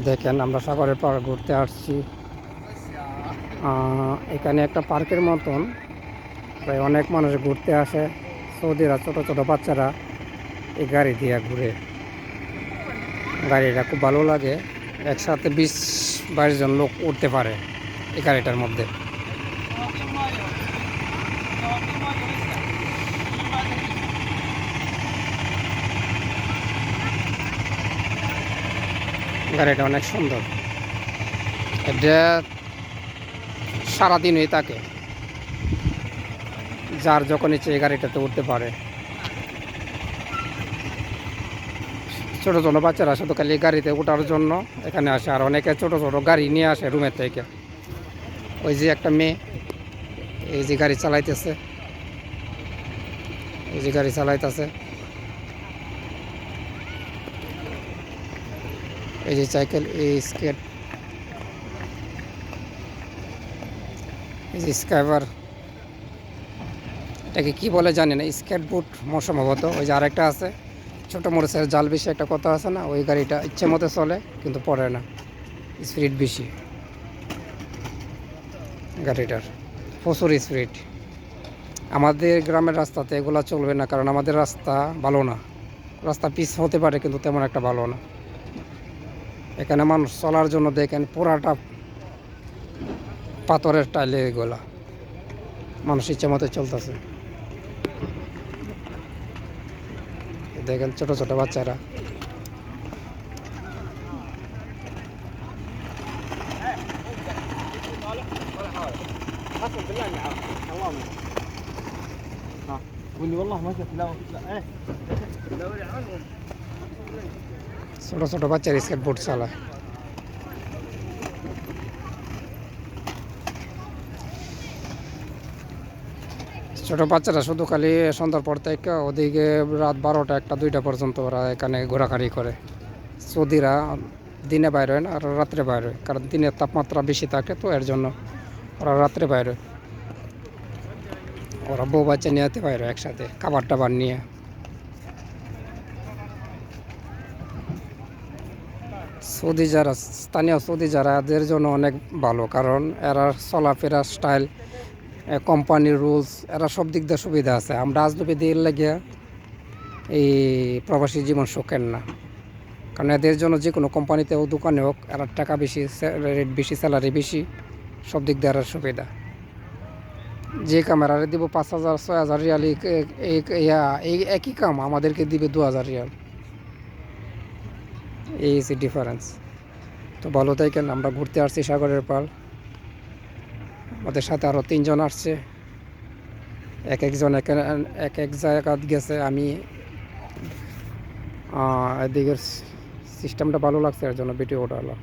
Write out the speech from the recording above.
দেখেন আমরা সাগরের পাড় ঘুরতে আসছি। এখানে একটা পার্কের মতন, প্রায় অনেক মানুষ ঘুরতে আসে। সৌদিরা ছোট ছোট বাচ্চারা এই গাড়ি দিয়ে ঘুরে। গাড়িটা খুব ভালো লাগে, একসাথে 20-22 জন লোক উঠতে পারে এই গাড়িটার মধ্যে। গাড়িটা অনেক সুন্দর, এটা সারাদিনই থাকে, যার যখন ইচ্ছে এই গাড়িটাতে উঠতে পারে। ছোটো ছোটো বাচ্চারা শুধু খালি গাড়িতে ওঠার জন্য এখানে আসে, আর অনেকে ছোটো ছোটো গাড়ি নিয়ে আসে রুমের থেকে। ওই যে একটা মেয়ে, এই যে গাড়ি চালাইতেছে, এই যে গাড়ি চালাইতেছে, এই যে সাইকেল, এই স্কেট, এই যে স্কাইবার, এটাকে কী বলে জানি না, স্কেট বুট সম্ভবত। ওই যে আরেকটা আছে, ছোটো মরিচের জাল বেশি একটা কথা আছে না, ওই গাড়িটা ইচ্ছে মতো চলে কিন্তু পড়ে না, স্পিড বেশি গাড়িটার, প্রচুর স্পিড। আমাদের গ্রামের রাস্তাতে এগুলো চলবে না, কারণ আমাদের রাস্তা ভালো না, রাস্তা পিচ হতে পারে কিন্তু তেমন একটা ভালো না। এখানে মানুষ চলার জন্য দেখেন পুরাটা পাথরের টাইলে এগুলা, মানুষ ইচ্ছে মতো চলতেছে। দেখেন ছোট ছোট বাচ্চারা। ছোট ছোট বাচ্চারা স্কেটবোর্ড চালায়। ছোট বাচ্চারা শুধু খালি সন্ধ্যার পর থেকে ওদিকে রাত 12টা 1টা 2টা পর্যন্ত ওরা এখানে ঘোরাঘুরি করে। সৌদিরা দিনে বাইর হয় না, আর রাত্রে বাইর হয়, কারণ দিনের তাপমাত্রা বেশি থাকে, তো এর জন্য ওরা রাত্রে বাইর হয়। ওরা বউ বাচ্চা নিয়ে যেতে বাইরে একসাথে খাবার টাবার নিয়ে। সৌদি যারা স্থানীয় সৌদি যারা, এদের জন্য অনেক ভালো, কারণ এরা চলাফেরা স্টাইল, কোম্পানির রুলস, এরা সব দিক দিয়ে সুবিধা আছে। আমরা আজনবী দিয়ে লাগিয়ে এই প্রবাসী জীবন সুখের না, কারণ এদের জন্য যে কোনো কোম্পানিতে হোক দোকানে হোক, এরা টাকা বেশি, রেট বেশি, স্যালারি বেশি, সব দিক দিয়ে এরা সুবিধা। যে ক্যামেরারে দিব 5,000 6,000 রিয়াল, এই একই কাম আমাদেরকে দিবে 2,000 রিয়াল। এই হচ্ছে ডিফারেন্স। তো ভালো থাকেন। আমরা ঘুরতে আসছি সাগরের পাড়, আমাদের সাথে আরও 3 জন আসছে, এক একজন এক এক জায়গা গেছে। আমি এদিকের সিস্টেমটা ভালো লাগছে, এর জন্য ভিডিও ওঠালাম।